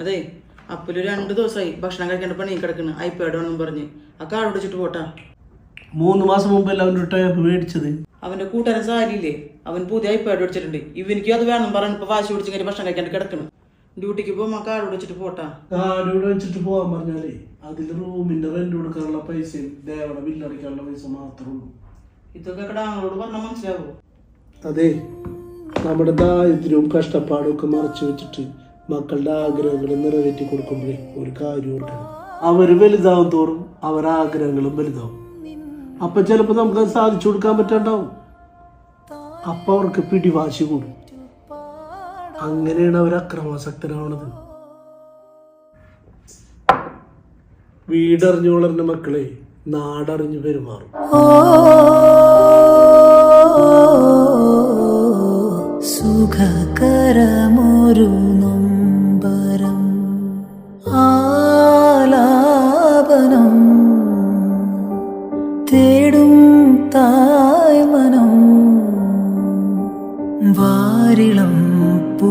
അതെ അപ്പല് 2 ദിവസമായി ഭക്ഷണം കഴിക്കേണ്ട പണി കിടക്കുന്നു ഐപാഡ് വേണമെന്നും പറഞ്ഞ് ആ കാർഡ് വെച്ചിട്ട് പോട്ടാ. 3 മാസം മുമ്പല്ല അവൻ്റെ ടൈപ്പ് മേടിച്ചത്. അവന്റെ കൂട്ടുകാരൻ സാരിയില്ലേ, അവൻ പുതിയ ഐപാഡ് മേടിച്ചിട്ടുണ്ട്. ഇവനിക്ക് അത് വേണം പറഞ്ഞു ഇപ്പൊ വാശി പിടിച്ച് കഴിഞ്ഞ് ഭക്ഷണം കഴിക്കാണ്ട് കിടക്കണം. ഡ്യൂട്ടിക്ക് പോകുമ്പോ കാർഡ് വെച്ചിട്ട് പോട്ടാ. കാർഡ് വെച്ചിട്ട് പോകാൻ പറഞ്ഞാലേ അതിൽ റൂമിന്റെ റെന്റ് കൊടുക്കാനുള്ള പൈസയും ദേവണ ബില്ലടിക്കാനുള്ള പൈസ മാത്രമേ ഉള്ളൂ. ഇതൊക്കെ ഞങ്ങളോട് പറഞ്ഞാൽ മനസ്സിലാവോ? അതെ, നമ്മുടെ ദാരിദ്ര്യവും കഷ്ടപ്പാടും ഒക്കെ മറച്ചു വെച്ചിട്ട് മക്കളുടെ ആഗ്രഹങ്ങൾ നിറവേറ്റി കൊടുക്കുമ്പോഴേ ഒരു കാര്യം ഓർക്കണം. അവര് വലുതാവും തോറും അവരുടെ ആഗ്രഹങ്ങളും വലുതാവും. അപ്പൊ ചിലപ്പോ നമുക്കത് സാധിച്ചു കൊടുക്കാൻ പറ്റാണ്ടാവും. അപ്പൊ അവർക്ക് പിടിവാശി കൂടും. അങ്ങനെയാണ് അവർ അക്രമാസക്തരാവണത്. വീടറിഞ്ഞു വളർന്ന മക്കളെ നാടറിഞ്ഞു പെരുമാറും. സുഖകരമൊരു നൊമ്പരം ആലാപനം തേടും തായ്മനം വാരിളം പൂ